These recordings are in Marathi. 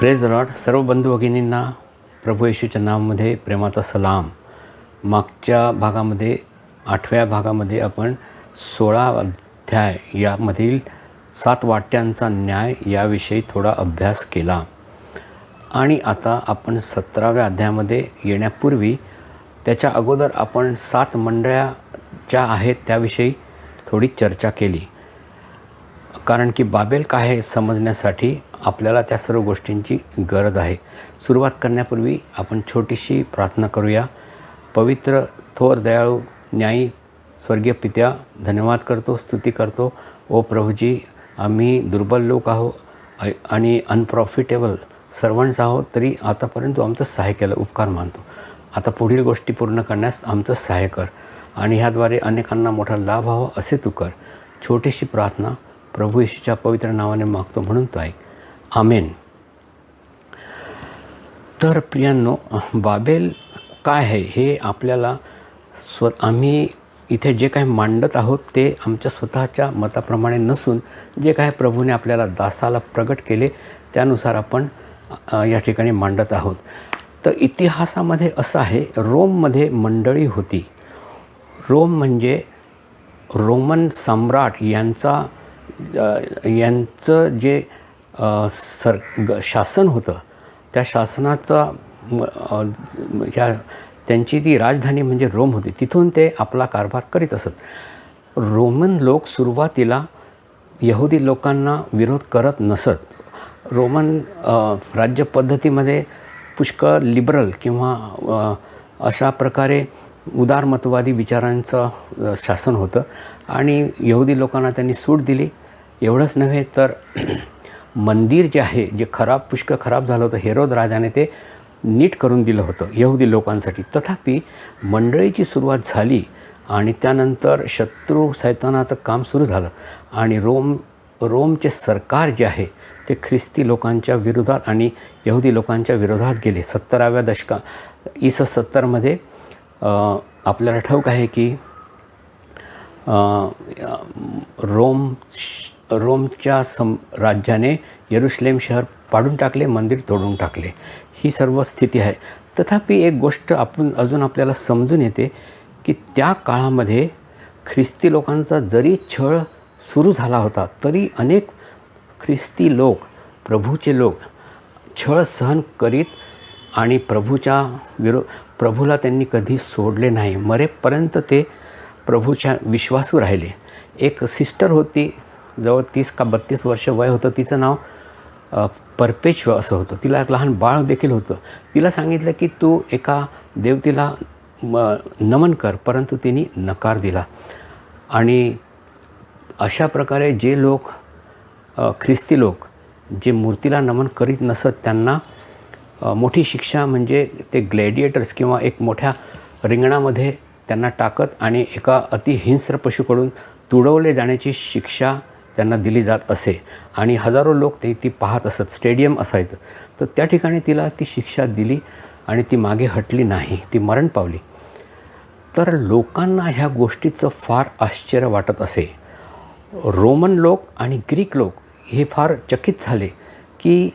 Praise the Lord. सर्व बंधू भगिनींना प्रभू येशूच्या नावामध्ये प्रेमाचा सलाम. मागच्या भागामध्ये 8व्या भागामध्ये आपण 16 अध्याय यामधील 7 वाट्यांचा न्याय याविषयी थोडा अभ्यास केला आणि आता आपण 17व्या अध्यायामध्ये येण्यापूर्वी त्याच्या अगोदर आपण 7 मंडळ्या ज्या आहेत त्याविषयी थोडी चर्चा केली. कारण की बाबेल काय आहे समजण्यासाठी आपल्याला त्या सर्व गोष्टींची गरज आहे. सुरुवात करण्यापूर्वी आपण छोटीशी प्रार्थना करूया. पवित्र थोर दयाळू न्यायी स्वर्गीय पित्या, धन्यवाद करतो, स्तुती करतो. ओ प्रभूजी, आम्ही दुर्बल लोक आहोत आणि अनप्रॉफिटेबल सर्वंट्स आहोत, तरी आतापर्यंत आमचं सहाय्य केलं, उपकार मानतो. आता पुढील गोष्टी पूर्ण करण्यास आमचं सहाय्य कर आणि ह्याद्वारे अनेकांना मोठा लाभ व्हावा असे तू कर. छोटीशी प्रार्थना प्रभू येशूच्या पवित्र नावाने मागतो म्हणून तो ऐक. आमेन. तर प्रियांनो, बाबेल काय आहे हे आपल्याला आम्ही इथे जे काही मांडत आहोत ते आमच्या स्वतःच्या मताप्रमाणे नसून जे काही प्रभूने आपल्याला दासाला प्रगट केले त्यानुसार आपण या ठिकाणी मांडत आहोत. तर इतिहासामध्ये असं आहे, रोममध्ये मंडळी होती. रोम म्हणजे रोमन सम्राट यांचं जे शासन होतं त्या शासनाचा त्यांची ती राजधानी म्हणजे रोम होती. तिथून ते आपला कारभार करीत असत. रोमन लोक सुरुवातीला यहुदी लोकांना विरोध करत नसत. रोमन राज्यपद्धतीमध्ये पुष्कळ लिबरल किंवा अशा प्रकारे उदारमतवादी विचारांचं शासन होतं आणि यहुदी लोकांना त्यांनी सूट दिली. एवढंच नव्हे तर मंदिर जे आहे, जे पुष्कळ खराब झालं होतं, हेरोद राजाने ते नीट करून दिलं होतं यहुदी लोकांसाठी. तथापि मंडळीची सुरुवात झाली आणि त्यानंतर शत्रू सैतानाचं काम सुरू झालं आणि रोमचे सरकार जे आहे ते ख्रिस्ती लोकांच्या विरोधात आणि यहुदी लोकांच्या विरोधात गेले. 70व्या दशकात IS 70मध्ये आपल्याला ठाऊक आहे की रोमच्या राज्याने यरुशलेम शहर पाडून टाकले, मंदिर तोडून टाकले. ही सर्व स्थिती आहे. तथापि एक गोष्ट अजून आपल्याला समजून येते की त्या काळामध्ये ख्रिस्ती लोकांचा जरी छळ सुरू झाला होता तरी अनेक ख्रिस्ती लोक, प्रभूचे लोक छळ सहन करीत आणि प्रभूला त्यांनी कधी सोडले नाही. मरेपर्यंत ते प्रभूच्या विश्वासू राहिले. एक सिस्टर होती, जवळ 30 का 32 वर्ष वय होतं. तिचं नाव परपेश्व असं होतं. तिला एक लहान बाळ देखील होतं. तिला सांगितलं की तू एका देवतेला नमन कर, परंतु तिने नकार दिला. आणि अशा प्रकारे जे लोक ख्रिस्ती लोक जे मूर्तीला नमन करीत नसत त्यांना मोठी शिक्षा म्हणजे ते ग्लॅडिएटर्स किंवा एक मोठ्या रिंगणामध्ये त्यांना टाकत आणि एका अतिहिंस्र पशूकडून तुडवले जाण्याची शिक्षा त्यांना दिली जात असे आणि हजारो लोक ती पाहत असत. स्टेडियम असायचं. तर त्या ठिकाणी तिला ती शिक्षा दिली आणि ती मागे हटली नाही, ती मरण पावली. तर लोकांना ह्या गोष्टीचं फार आश्चर्य वाटत असे. रोमन लोक आणि ग्रीक लोक हे फार चकित झाले की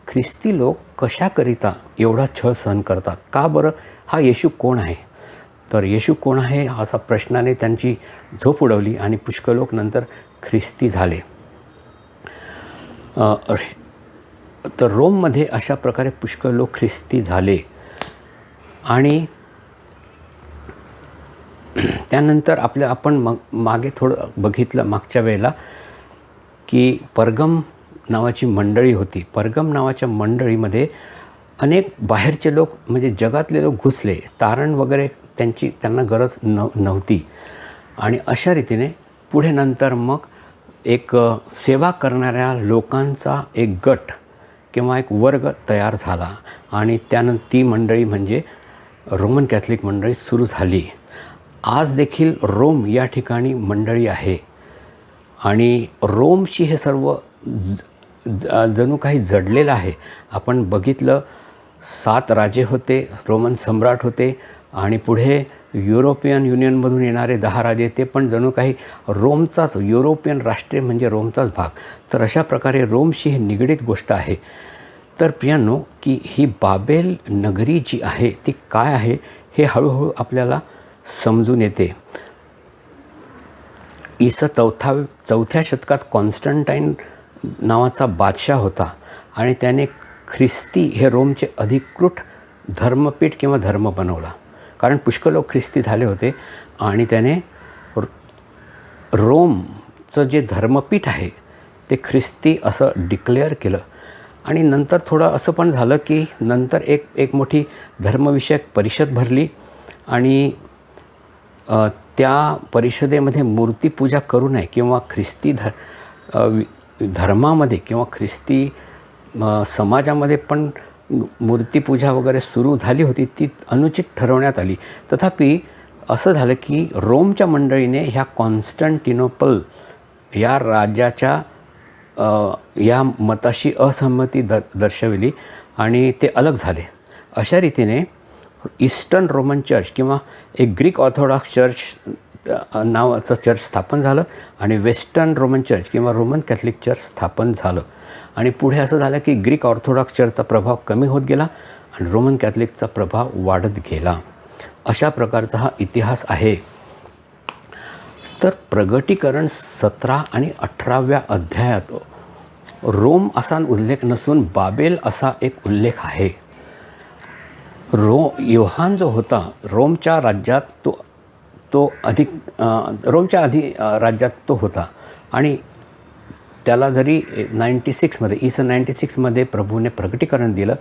ख्रिस्ती लोक कशाकरिता एवढा छळ सहन करतात, का बरं? हा येशू कोण आहे? तर येशू कोण आहे असा प्रश्नाने त्यांची झोप उडवली आणि पुष्कळ लोक नंतर ख्रिस्ती झाले. तर रोममध्ये अशा प्रकारे पुष्कळ लोक ख्रिस्ती झाले आणि त्यानंतर आपण मागे थोडं बघितलं मागच्या वेळेला की परगम नावाची मंडळी होती. परगम नावाच्या मंडळीमध्ये अनेक बाहेरचे लोक म्हणजे जगातले लोक घुसले. तारण वगैरे त्यांना गरज नव्हती आणि अशा रीतीने पुढे नंतर मग एक सेवा करणाऱ्या लोकांचा एक गट किंवा एक वर्ग तयार झाला आणि त्यानंतर ती मंडळी म्हणजे रोमन कॅथलिक मंडळी सुरू झाली. आज देखील रोम या ठिकाणी मंडळी आहे आणि रोमशी हे सर्व जणू काही जडलेलं आहे. आपण बघितलं 7 राजे होते, रोमन सम्राट होते आणि पुढे युरोपियन युनियनमधून येणारे 10 राजे, ते पण जणू काही रोमचाच, युरोपियन राष्ट्रे म्हणजे रोमचाच भाग. तर अशा प्रकारे रोमशी ही निगडीत गोष्ट आहे. तर प्रियांनो, की ही बाबेल नगरी जी आहे ती काय आहे हे हळूहळू आपल्याला समजून येते. चौथ्या शतकात कॉन्स्टंटाईन नावाचा बादशाह होता आणि त्याने ख्रिस्ती हे रोमचे अधिकृत धर्मपीठ किंवा धर्म बनवला. कारण पुष्कळ लोक ख्रिस्ती झाले होते आणि त्याने रोमचं जे धर्मपीठ आहे ते ख्रिस्ती असं डिक्लेअर केलं. आणि नंतर थोडं असं पण झालं की नंतर एक मोठी धर्मविषयक परिषद भरली आणि त्या परिषदेमध्ये मूर्तीपूजा करू नये किंवा ख्रिस्ती धर्मामध्ये किंवा ख्रिस्ती समाजामध्ये पण मूर्तीपूजा वगैरे सुरू झाली होती, ती अनुचित ठरवण्यात आली. तथापि असं झालं की रोमच्या मंडळीने ह्या कॉन्स्टंटिनोपल या राजाच्या या मताशी असहमती दर्शविली आणि ते अलग झाले. अशा रीतीने ईस्टर्न रोमन चर्च किंवा एक ग्रीक ऑर्थोडॉक्स चर्च नावाचं चर्च स्थापन झालं आणि वेस्टर्न रोमन चर्च किंवा रोमन कॅथलिक चर्च स्थापन झालं. आणि पुढे असं झालं की ग्रीक ऑर्थोडॉक्स चर्चचा प्रभाव कमी होत गेला आणि रोमन कॅथलिकचा प्रभाव वाढत गेला. अशा प्रकारचा हा इतिहास आहे. तर प्रगटीकरण 17 आणि 18व्या अध्यायात रोम असा उल्लेख नसून बाबेल असा एक उल्लेख आहे. योहान जो होता रोमच्या राज्यात रोमच्या राज्यात तो होता आणि त्याला जरी 96मध्ये इसं 96मध्ये प्रभूने प्रगटीकरण दिलं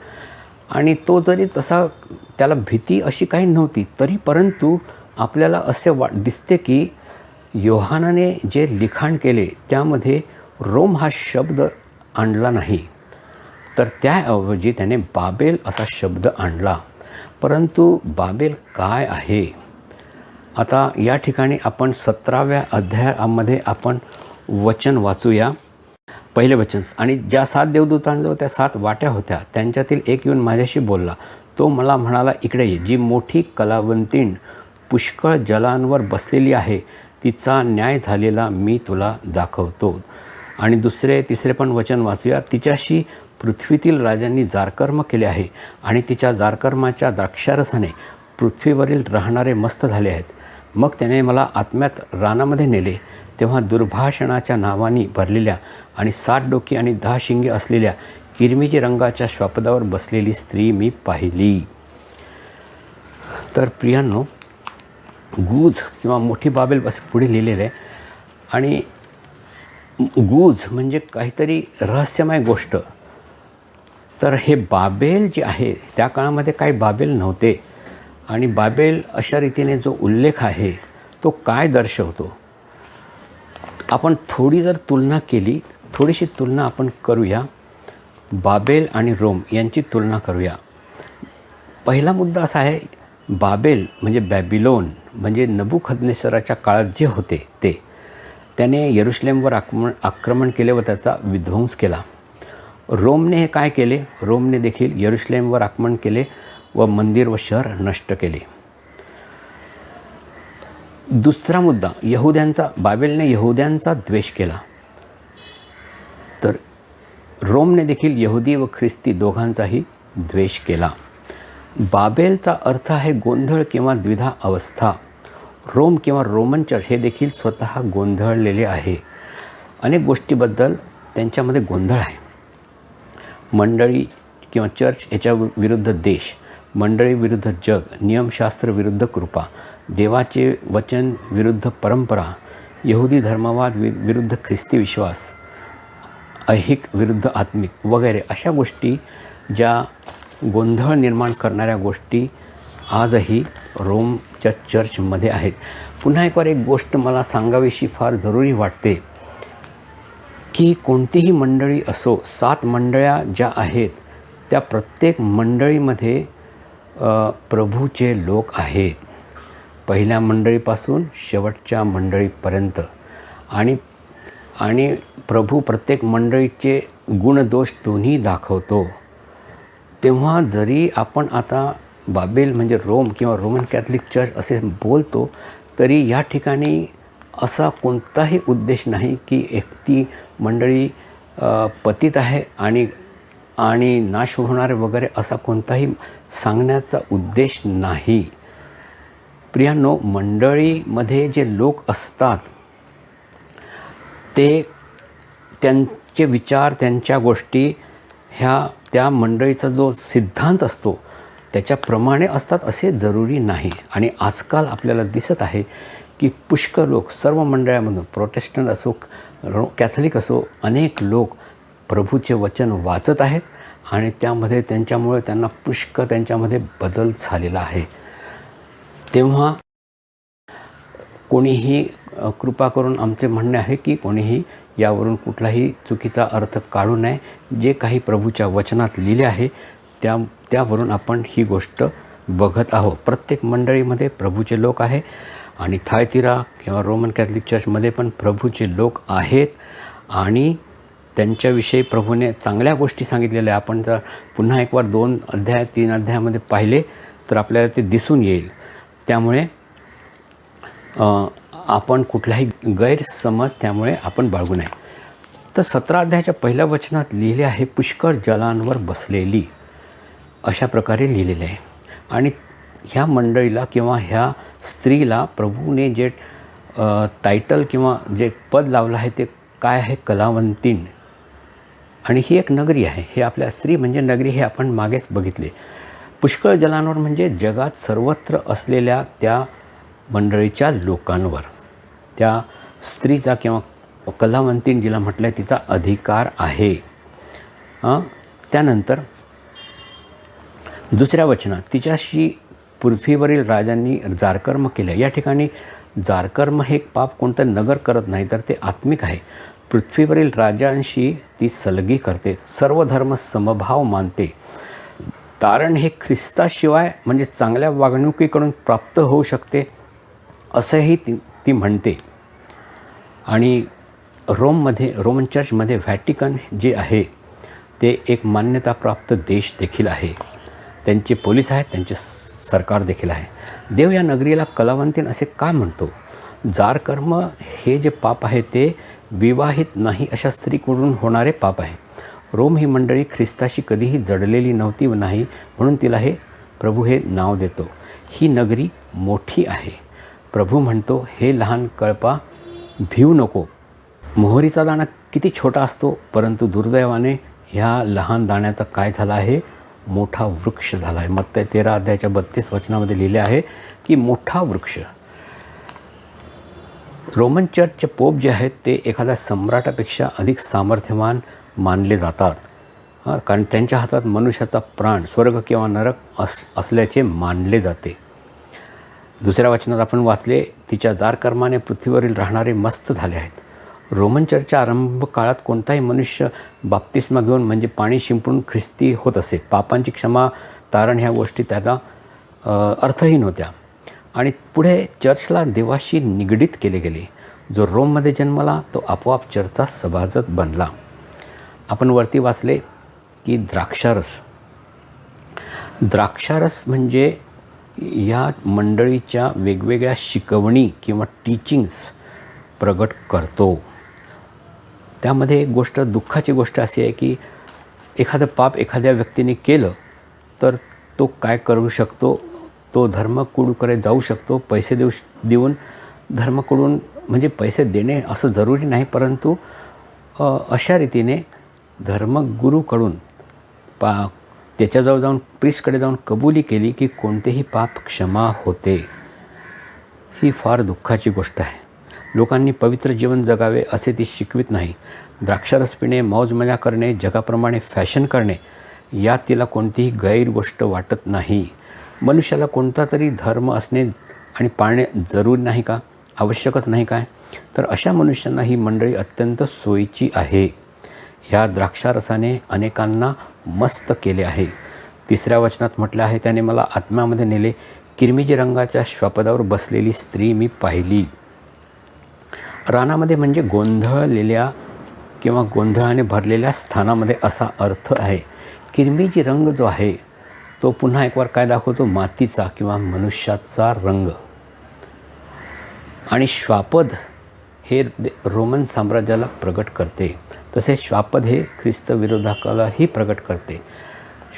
आणि तो जरी तसा त्याला भीती अशी काही नव्हती, तरी परंतु आपल्याला असे दिसते की योहानाने जे लिखाण केले त्यामध्ये रोम हा शब्द आणला नाही, तर त्याऐवजी त्याने बाबेल असा शब्द आणला. परंतु बाबेल काय आहे? आता या ठिकाणी आपण 17व्या अध्यायामध्ये आपण वचन वाचूया. पहिले वचन, आणि ज्या 7 देवदूतांजवळ त्या 7 वाट्या होत्या त्यांच्यातील एक येऊन माझ्याशी बोलला. तो मला म्हणाला, इकडे ये. जी मोठी कलावंतीण पुष्कळ जलांवर बसलेली आहे तिचा न्याय झालेला मी तुला दाखवतो. आणि तिसरे पण वचन वाचूया. तिच्याशी पृथ्वीतील राजांनी जारकर्म केले आहे आणि तिच्या जारकर्माच्या द्राक्षारसाने पृथ्वीवरील राहणारे मस्त झाले आहेत. मग त्याने मला आत्म्यात रानामध्ये नेले. तेव्हा दुर्भाषणाच्या नावाने भरलेल्या आणि 7 डोकी आणि 10 शिंगे असलेल्या किरमिजी रंगाच्या श्वापदावर बसलेली स्त्री मी पाहिली. तर प्रियांनो, गूज किंवा मोठी बाबेल असं पुढे लिहिलेलं आहे. आणि गूज म्हणजे काहीतरी रहस्यमय गोष्ट. तर हे बाबेल जे आहे त्या काळामध्ये काही बाबेल नव्हते आणि बाबेल अशा रीतीने जो उल्लेख आहे तो काय दर्शवतो? आपण थोडीशी तुलना आपण करूया. बाबेल आणि रोम यांची तुलना करूया. पहिला मुद्दा असा आहे, बाबेल म्हणजे बॅबिलोन म्हणजे नबुखदनेसराच्या काळात जे होते त्याने यरुशलेमवर आक्रमण केले व त्याचा विध्वंस केला. रोमने हे काय केले? रोमने देखील यरुशलेमवर आक्रमण केले व मंदिर व शहर नष्ट केले. दुसरा मुद्दा, बाबेलने यहुद्यांचा द्वेष केला. तर रोमने देखील यहुदी व ख्रिस्ती दोघांचाही द्वेष केला. बाबेलचा अर्थ आहे गोंधळ किंवा द्विधा अवस्था. रोम किंवा रोमन चर्च हे देखील स्वतः गोंधळलेले आहे. अनेक गोष्टीबद्दल त्यांच्यामध्ये गोंधळ आहे. मंडळी किंवा चर्च याच्या विरुद्ध देश, मंडळी विरुद्ध जग, नियमशास्त्र विरुद्ध कृपा, देवाचे वचन विरुद्ध परंपरा, यहुदी धर्मवाद विरुद्ध ख्रिस्ती विश्वास, ऐहिक विरुद्ध आत्मिक वगैरे अशा गोष्टी, ज्या गोंधळ निर्माण करणाऱ्या गोष्टी आजही रोमच्या चर्चमध्ये आहेत. पुन्हा एक गोष्ट मला सांगावीशी फार जरुरी वाटते की कोणतीही मंडळी असो, 7 मंडळ्या ज्या आहेत त्या प्रत्येक मंडळीमध्ये प्रभूचे लोक आहेत. पहिल्या मंडळीपासून शेवटच्या मंडळीपर्यंत. आणि प्रभू प्रत्येक मंडळीचे गुणदोष दोन्ही दाखवतो. तेव्हा जरी आपण आता बाबेल म्हणजे रोम किंवा रोमन कॅथलिक चर्च असे बोलतो, तरी या ठिकाणी असा कोणताही उद्देश नाही की ती मंडळी पतित आहे आणि आणि नाश होणार वगैरे असा कोणताही सांगण्याचा उद्देश नाही. प्रियांनो, मंडळीमध्ये जे लोक असतात ते त्यांचे विचार, त्यांच्या गोष्टी ह्या त्या मंडळीचा जो सिद्धांत असतो त्याच्याप्रमाणे असतात असे जरुरी नाही. आणि आजकाल आपल्याला दिसत आहे की पुष्कळ लोक सर्व मंडळामधून, प्रोटेस्टंट असो, कॅथलिक असो, अनेक लोक प्रभूचे वचन वाचत आहेत आणि त्यामध्ये त्यांच्यामुळे त्यांना पुष्कळ त्यांच्यामध्ये बदल झालेला आहे. तेव्हा कोणीही कृपा करून आमचे म्हणणे आहे की कोणीही यावरून चुकीचा अर्थ काढू नये. जे काही प्रभूच्या वचनात लिहिले आहे त्यावरून आपण ही गोष्ट बघत आहोत. प्रत्येक मंडळीमध्ये प्रभूचे लोक आहे आणि थायतिरा किंवा रोमन कॅथलिक चर्चमध्ये पण प्रभूचे लोक आहेत आणि त्यांच्याविषयी प्रभूने चांगल्या गोष्टी सांगितलेल्या आहे. आपण जर पुन्हा एक वार 2 अध्याय 3 अध्यायामध्ये पाहिले तर आपल्याला ते दिसून येईल. त्यामुळे आपण कुठलाही गैरसमज त्यामुळे आपण बाळगू नये. तर 17 अध्यायाच्या पहिल्या वचनात लिहिले आहे, पुष्कळ जलांवर बसलेली, अशा प्रकारे लिहिलेले आहे. आणि ह्या मंडळीला किंवा ह्या स्त्रीला प्रभूने जे टायटल किंवा जे पद लावलं आहे ते काय आहे? कलावंतीण. आणि ही एक नगरी आहे. हे आपल्या स्त्री म्हणजे नगरी हे आपण मागेच बघितले. पुष्कळ जलांवर म्हणजे जगात सर्वत्र असलेल्या त्या मंडळीच्या लोकांवर त्या स्त्रीचा किंवा कलावंतीण जिला म्हटलं आहे तिचा अधिकार आहे. त्यानंतर दुसऱ्या वचनात, तिच्याशी पृथ्वीवरील राजांनी जारकर्म केले. या ठिकाणी जारकर्म हे पाप कोणतं नगर करत नाही तर ते आत्मिक आहे. पृथ्वीवरील राजांशी ती सलगी करते, सर्व धर्म समभाव मानते. तारण हे ख्रिस्ताशिवाय म्हणजे चांगल्या वागणुकीकडून प्राप्त होऊ शकते असंही ती म्हणते. आणि रोमन चर्चमध्ये व्हॅटिकन जे आहे ते एक मान्यताप्राप्त देश देखील आहे. त्यांचे पोलीस आहेत, त्यांचे सरकार देखील आहे. देव या नगरीला कलावंतीण असे का म्हणतो? जारकर्म हे जे पाप आहे ते विवाहित नाही अशा स्त्रीकडून होणारे पाप आहे. रोम ही मंडळी ख्रिस्ताशी कधीही जडलेली नव्हती व नाही, म्हणून तिला प्रभू हे नाव देतो. ही नगरी मोठी आहे. प्रभू म्हणतो, हे लहान कळपा, भिवू नको. मोहरीचा दाणा किती छोटा असतो, परंतु दुर्दैवाने ह्या लहान दाण्याचा काय झाला आहे? मोठा वृक्ष झाला आहे. मत्तई 13 अध्यायाच्या 32 वचनामध्ये लिहिले आहे की मोठा वृक्ष. रोमन चर्चचे पोप जे आहेत ते एखाद्या सम्राटापेक्षा अधिक सामर्थ्यवान मानले जातात. कारण त्यांच्या हातात मनुष्याचा प्राण, स्वर्ग किंवा नरक असल्याचे मानले जाते. दुसऱ्या वचनात आपण वाचले, तिच्या जारकर्माने पृथ्वीवरील राहणारे मस्त झाले आहेत. रोमन चर्चच्या आरंभ काळात कोणताही मनुष्य बाप्तिस्मा घेऊन म्हणजे पाणी शिंपडून ख्रिस्ती होत असे. पापांची क्षमा, तारण ह्या गोष्टी त्याला अर्थहीन होत्या आणि पुढे चर्चला देवाशी निगडीत केले गेले. जो रोममध्ये जन्मला तो आपोआप चर्चचा सभासद बनला. आपण वरती वाचले की द्राक्षारस म्हणजे या मंडळीच्या वेगवेगळ्या शिकवणी किंवा टीचिंग्स प्रगट करतो. त्यामध्ये एक गोष्ट, दुःखाची गोष्ट अशी आहे की एखादं पाप एखाद्या व्यक्तीने केलं तर तो काय करू शकतो? तो धर्मकुळूकडे जाऊ शकतो. पैसे देऊन धर्मकुळून म्हणजे पैसे देणे असं जरुरी नाही, परंतु अशा रीतीने धर्मगुरूकडून त्याच्याजवळ जाऊन प्रिस्टकडे जाऊन कबुली केली की कोणतेही पाप क्षमा होते. ही फार दुःखाची गोष्ट आहे. लोकांनी पवित्र जीवन जगावे असे ती शिकवित नाही. द्राक्षारस पिणे, मौज मजा करणे, जगाप्रमाणे फॅशन करणे यात तिला कोणतीही गैर गोष्ट वाटत नाही. मनुष्याला कोणता तरी धर्म असणे आणि पाळणे जरूर नाही का? आवश्यकच नाही काय? तर अशा मनुष्यांना ही मंडळी अत्यंत सोयीची आहे. ह्या द्राक्षारसाने अनेकांना मस्त केले आहे. तिसऱ्या वचनात म्हटलं आहे, त्याने मला आत्म्यामध्ये नेले, किरमिजी रंगाच्या श्वापदावर बसलेली स्त्री मी पाहिली. रानामध्ये म्हणजे गोंधळलेल्या किंवा गोंधळाने भरलेल्या स्थानामध्ये असा अर्थ आहे. किरमिजी रंग जो आहे तो पुन्हा एक वार काय दाखवतो? मातीचा किंवा मनुष्याचा रंग. आणि श्वापद हे रोमन साम्राज्याला प्रगट करते. तसेच श्वापद हे ख्रिस्त विरोधाकालाही प्रकट करते.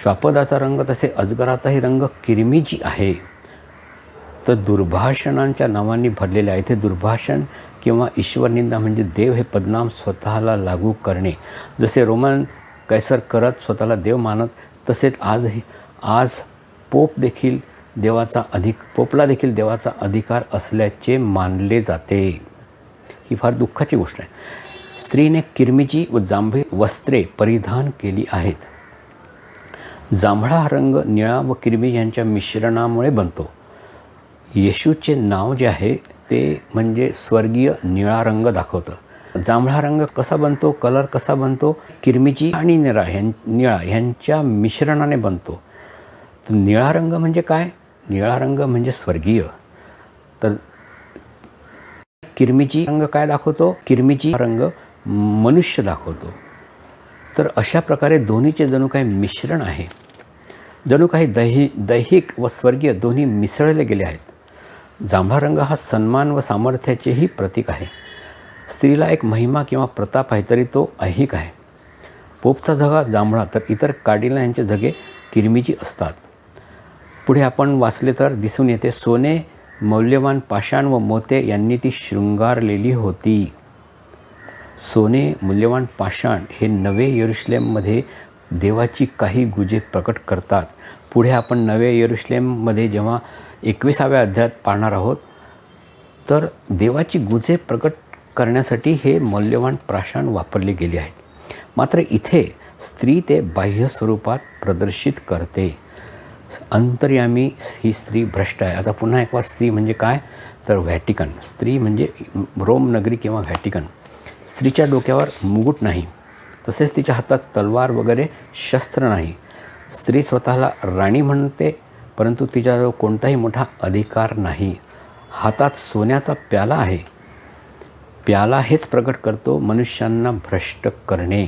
श्वापदाचा रंग तसे अजगराचाही रंग किरमिजी आहे. तर दुर्भाषणांच्या नावांनी भरलेले आहे. इथे दुर्भाषण किंवा ईश्वरनिंदा म्हणजे देव हे पदनाम स्वतःला लागू करणे. जसे रोमन कैसर करत स्वतःला देव मानत, तसेच आज पोपला देखील देवाचा अधिकार असल्याचे मानले जाते. ही फार दुःखाची गोष्ट आहे. स्त्रीने किरमिजी व जांभळी वस्त्रे परिधान केली आहेत. जांभळा हा रंग निळा व किरमिजी यांच्या मिश्रणामुळे बनतो. येशूचे नाव जे आहे ते म्हणजे स्वर्गीय निळा रंग दाखवतं. जांभळा रंग कसा बनतो, कलर कसा बनतो, किरमिजी आणि निळा ह्यांच्या मिश्रणाने बनतो. तर निळा रंग म्हणजे काय? निळा रंग म्हणजे स्वर्गीय. तर किरमिजी रंग काय दाखवतो? किरमिजी रंग मनुष्य दाखवतो. तर अशा प्रकारे दोन्हीचे जणू काही मिश्रण आहे. जणू काही दैहिक व स्वर्गीय दोन्ही मिसळले गेले आहेत. जांभळा रंग हा सन्मान व सामर्थ्याचेही प्रतीक आहे. स्त्रीला एक महिमा किंवा प्रताप आहे तरी तो ऐहिक आहे. पोपचा झगा जांभळा तर इतर कार्डिनल यांचे झगे किरमिजी असतात. पुढे आपण वाचले तर दिसून येते, सोने, मौल्यवान पाषाण व मोते यांनी ती शृंगारलेली होती. सोने, मूल्यवान पाषाण हे नवे यरुशलेममध्ये देवाची काही गुजे प्रकट करतात. पुढे आपण नवे यरुशलेममध्ये जेव्हा 21व्या अध्यायात पाहणार आहोत, तर देवाची गुजे प्रकट करण्यासाठी हे मौल्यवान पाषाण वापरले गेले आहेत. मात्र इथे स्त्री ते बाह्य स्वरूपात प्रदर्शित करते. अंतर्यामी ही स्त्री भ्रष्ट आहे. आता पुन्हा एक वार स्त्री म्हणजे काय तर व्हॅटिकन. स्त्री म्हणजे रोम नगरी किंवा व्हॅटिकन. स्त्रीच्या डोक्यावर मुकुट नाही, तसेच तिच्या हातात तलवार वगैरे शस्त्र नाही. स्त्री स्वतःला राणी म्हणते, परंतु तिच्याजवळ कोणताही मोठा अधिकार नाही. हातात सोन्याचा प्याला आहे. प्याला हेच प्रकट करतो मनुष्यांना भ्रष्ट करणे.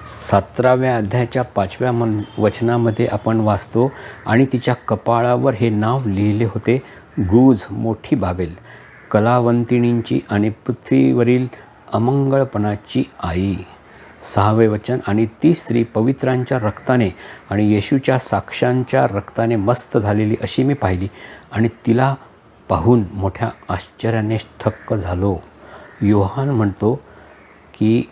17व्या अध्यायाच्या 5व्या वचनामध्ये आपण वाचतो, आणि तिच्या कपाळावर हे नाव लिहिले होते, गूज, मोठी बाबेल, कलावंतिणींची आणि पृथ्वीवरील अमंगळपणाची आई. 6वे वचन, आणि ती स्त्री पवित्रांच्या रक्ताने आणि येशूच्या साक्षांच्या रक्ताने मस्त झालेली अशी मी पाहिली, आणि तिला पाहून मोठ्या आश्चर्याने थक्क झालो. योहान म्हणतो की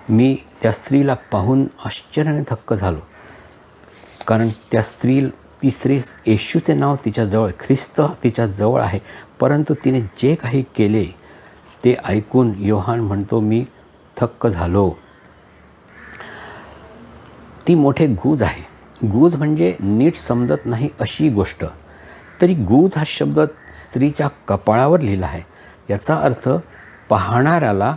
मी त्या स्त्रीला पाहून आश्चर्याने थक्क झालो, कारण ती स्त्री येशूचे नाव तिच्याजवळ, ख्रिस्त तिच्याजवळ आहे, परंतु तिने जे काही केले ते ऐकून योहान म्हणतो मी थक्क झालो. ती मोठे गूज आहे. गूज म्हणजे नीट समजत नाही अशी गोष्ट. तरी गूज हा शब्द स्त्रीच्या कपाळावर लिहिला आहे. याचा अर्थ पाहणाऱ्याला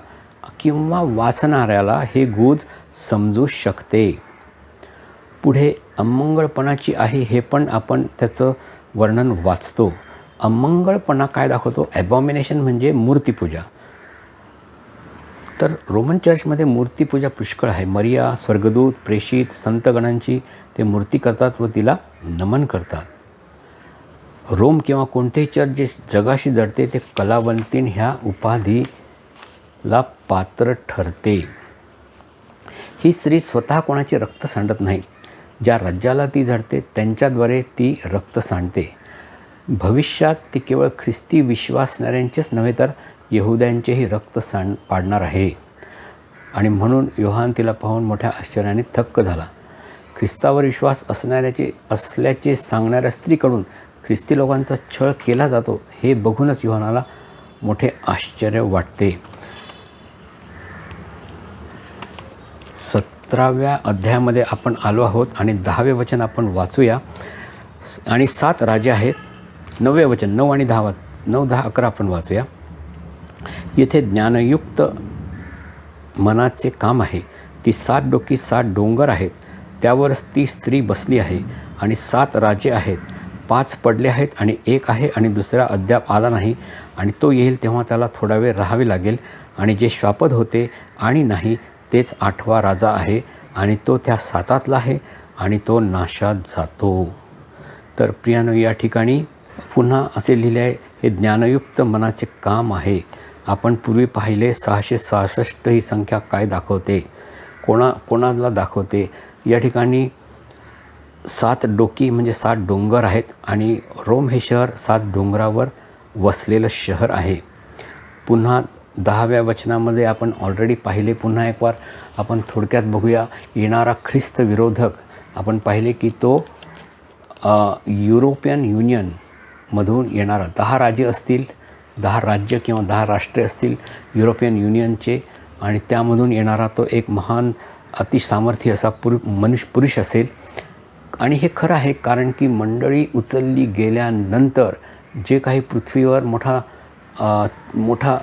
किंवा वाचणाऱ्याला हे गूज समजू शकते. पुढे अमंगळपणाची आहे हे पण आपण त्याचं वर्णन वाचतो. अमंगळपणा काय दाखवतो? ॲबॉमिनेशन म्हणजे मूर्तिपूजा. तर रोमन चर्चमध्ये मूर्तिपूजा पुष्कळ आहे. मरिया, स्वर्गदूत, प्रेषित, संतगणांची ते मूर्ती करतात व तिला नमन करतात. रोम किंवा कोणतेही चर्च जे जगाशी जडते ते कलावंतीण ह्या उपाधीला पात्र ठरते. ही स्त्री स्वतः कोणाचे रक्त सांडत नाही. ज्या राज्याला ती जडते त्यांच्याद्वारे ती रक्त सांडते. भविष्यात ती केवळ ख्रिस्ती विश्वासणाऱ्यांचेच नव्हे तर यहुद्यांचेही रक्त पाडणार आहे. आणि म्हणून योहान तिला पाहून मोठ्या आश्चर्याने थक्क झाला. ख्रिस्तावर विश्वास असल्याचे सांगणाऱ्या स्त्रीकडून ख्रिस्ती लोकांचा छळ केला जातो हे बघूनच योहानाला मोठे आश्चर्य वाटते. 17व्या अध्यायामध्ये आपण आलो आहोत आणि 10वे वचन आपण वाचूया. आणि 7 राजे आहेत. 9वे वचन 9 आणि 10 9, 10, 11 आपण वाचूया. येथे ज्ञानयुक्त मनाचे काम आहे. ती 7 डोकी 7 डोंगर आहेत, त्यावरच ती स्त्री बसली आहे. आणि 7 राजे आहेत. 5 पडले आहेत आणि 1 आहे आणि दुसरा अद्याप आला नाही. आणि तो येईल तेव्हा त्याला थोडा वेळ राहावे लागेल. आणि जे श्वापद होते आणि नाही तेच 8वा राजा आहे, आणि तो त्या 7तला आहे आणि तो नाशात जातो. तर प्रियानो, या ठिकाणी पुन्हा असे लिहिले आहे, हे ज्ञानयुक्त मनाचे काम आहे. आपण पूर्वी पाहिले 666 ही संख्या काय दाखवते, कोणाला दाखवते. या ठिकाणी 7 डोकी म्हणजे 7 डोंगर आहेत आणि रोम हे शहर 7 डोंगरावर वसलेलं शहर आहे. पुन्हा 10व्या वचनामध्ये आपण ऑलरेडी पाहिले. पुन्हा एक वार आपण थोडक्यात बघूया. येणारा ख्रिस्त विरोधक आपण पाहिले की तो युरोपियन युनियनमधून येणारा 10 राज्य असतील, 10 राज्य किंवा 10 राष्ट्रे असतील युरोपियन युनियनचे, आणि त्यामधून येणारा तो एक महान अतिसामर्थ्य असा पुरुष असेल. आणि हे खरं आहे, कारण की मंडळी उचलली गेल्यानंतर जे काही पृथ्वीवर मोठा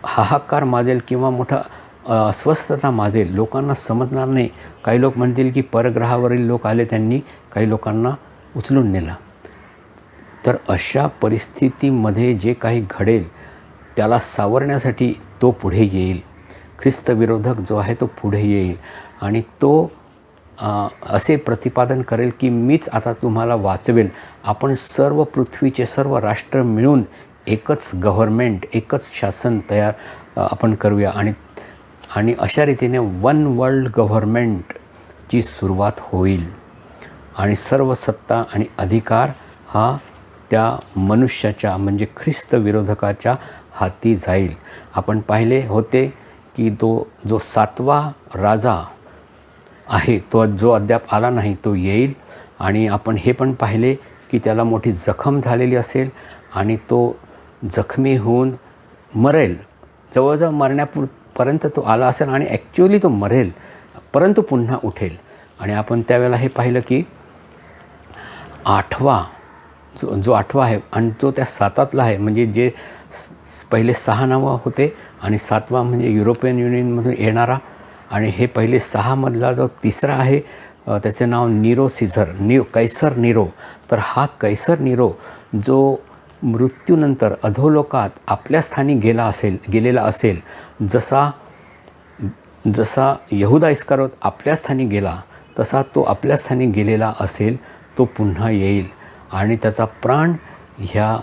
हाहाकार माजेल किंवा मोठा अस्वस्थता माजेल, लोकांना समजणार नाही. काही लोक म्हणतील की परग्रहावरील लोक आले, त्यांनी काही लोकांना उचलून नेला. तर अशा परिस्थितीमध्ये जे काही घडेल त्याला सावरण्यासाठी तो पुढे येईल. ख्रिस्त विरोधक जो आहे तो पुढे येईल आणि तो असे प्रतिपादन करेल की मीच आता तुम्हाला वाचवेल. आपण सर्व पृथ्वीचे सर्व राष्ट्र मिळून एकच गव्हर्मेंट, एकच शासन तयार आपण करूया आणि अशा रीतीने वन वर्ल्ड गव्हर्मेंटची सुरुवात होईल आणि सर्व सत्ता आणि अधिकार हा त्या मनुष्याच्या म्हणजे ख्रिस्त विरोधकाच्या हाती जाईल. आपण पाहिले होते की तो जो 7वा राजा आहे तो जो अद्याप आला नाही तो येईल. आणि आपण हे पण पाहिले की त्याला मोठी जखम झालेली असेल आणि तो जखमी होऊन मरेल. जवळजवळ मरण्यापर्यंत तो आला असेल आणि ॲक्च्युअली तो मरेल, परंतु पुन्हा उठेल. आणि आपण त्यावेळेला हे पाहिलं की 8वा जो 8वा आहे आणि जो त्या 7तला आहे, म्हणजे जे पहिले 6 नावं होते आणि 7वा म्हणजे युरोपियन युनियनमधून येणारा, आणि हे पहिले 6मधला जो 3रा आहे त्याचे नाव नीरो सीझर, कैसर नीरो. तर हा कैसर नीरो जो मृत्यूनंतर अधोलोकात आपल्या स्थानी गेलेला असेल, जसा यहुदा इस्कारोत आपल्या स्थानी गेला तसा तो आपल्या स्थानी गेलेला असेल, तो पुन्हा येईल आणि त्याचा प्राण ह्या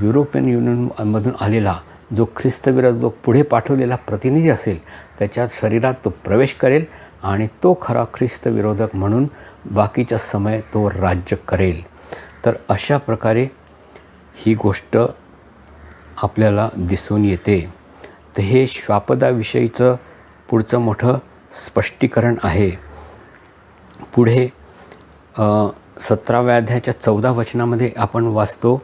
युरोपियन युनियनमधून आलेला जो ख्रिस्तविरोधक जो पुढे पाठवलेला प्रतिनिधी असेल त्याच्या शरीरात तो प्रवेश करेल आणि तो खरा ख्रिस्तविरोधक म्हणून बाकीचा समय तो राज्य करेल. तर अशा प्रकारे ही गोष्ट आपल्याला दिसून येते. तर हे श्वापदाविषयीचं पुढचं मोठं स्पष्टीकरण आहे. पुढे 17व्या अध्यायाच्या 14 वचनामध्ये आपण वाचतो,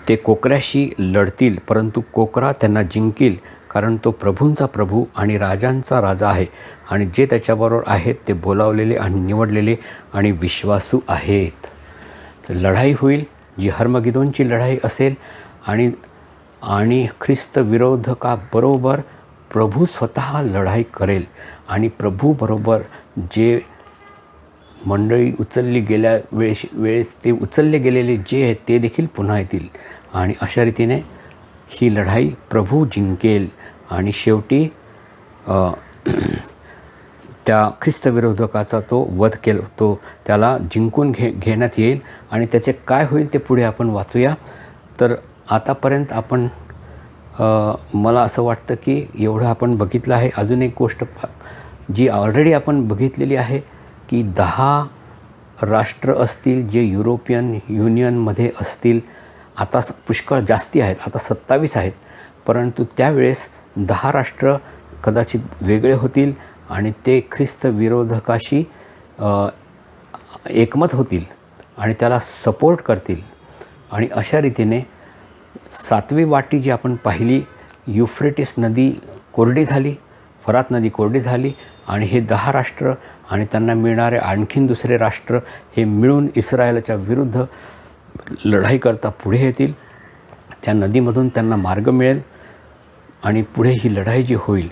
ते कोकऱ्याशी लढतील परंतु कोकरा त्यांना जिंकील, कारण तो प्रभूंचा प्रभू आणि राजांचा राजा आहे आणि जे त्याच्याबरोबर आहेत ते बोलावलेले आणि निवडलेले आणि विश्वासू आहेत. तर लढाई होईल, जी हर्मगिदोनची लढाई असेल आणि ख्रिस्त विरोधकाबरोबर प्रभू स्वतः लढाई करेल आणि प्रभूबरोबर जे मंडळी उचलली वेळेस ते उचलले गेलेले जे आहेत ते देखील पुन्हा येतील आणि अशा रीतीने ही लढाई प्रभू जिंकेल आणि शेवटी त्या ख्रिस्त विरोधकाचा तो वध तो त्याला जिंकून घेण्यात येईल आणि त्याचे काय होईल ते पुढे आपण वाचूया. तर आतापर्यंत आपण मला असं वाटतं की एवढं आपण बघितलं आहे. अजून एक गोष्ट जी ऑलरेडी आपण बघितलेली आहे की 10 राष्ट्र असतील जे युरोपियन युनियनमध्ये असतील. आता पुष्कळ जास्ती आहेत, आता 27 आहेत, परंतु त्यावेळेस 10 राष्ट्र कदाचित वेगळे होतील आणि ते ख्रिस्त विरोधकाशी एकमत होतील आणि त्याला सपोर्ट करतील. आणि अशा रीतीने 7वी वाटी जी आपण पाहिली, युफ्रेटिस नदी कोरडी झाली, फरात नदी कोरडी झाली आणि हे 10 राष्ट्र आणि त्यांना मिळणारे आणखीन दुसरे राष्ट्र हे मिळून इस्रायलाच्या विरुद्ध लढाई करता पुढे येतील. त्या नदीमधून त्यांना मार्ग मिळेल आणि पुढे ही लढाई जी होईल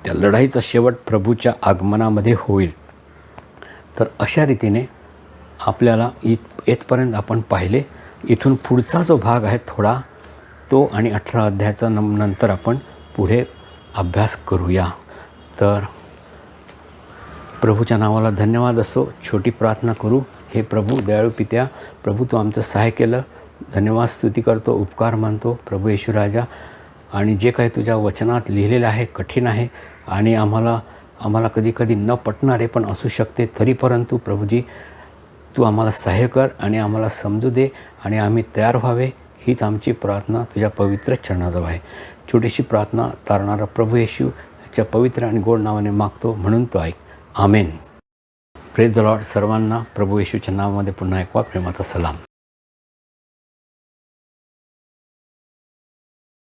त्या लढाईचा शेवट प्रभूच्या आगमनामध्ये होईल. तर अशा रीतीने आपल्याला इथपर्यंत आपण पाहिले. इथून पुढचा जो भाग आहे थोडा तो आणि 18 अध्यायाचा नंतर आपण पुढे अभ्यास करूया. तर प्रभूच्या नावाला धन्यवाद असो. छोटी प्रार्थना करू. हे प्रभू, दयाळू पित्या, प्रभू तू आमचं सहाय्य केलं, धन्यवाद स्तुती करतो, उपकार मानतो प्रभू येशू राजा. आणि जे काही तुझ्या वचनात लिहिलेलं आहे कठीण आहे आणि आम्हाला कधी कधी न पटणारे पण असू शकते, तरी परंतु प्रभूजी तू आम्हाला सहाय्य कर आणि आम्हाला समजू दे आणि आम्ही तयार व्हावे. हीच आमची प्रार्थना तुझ्या पवित्र चरणाजवळ आहे. छोटीशी प्रार्थना तारणारा प्रभू येशू च्या पवित्र आणि गोड नावाने मागतो, म्हणून तो ऐक. आमेन. Praise the Lord. सर्वांना प्रभू येशूच्या नावामध्ये पुन्हा एकवा प्रेमाचा सलाम.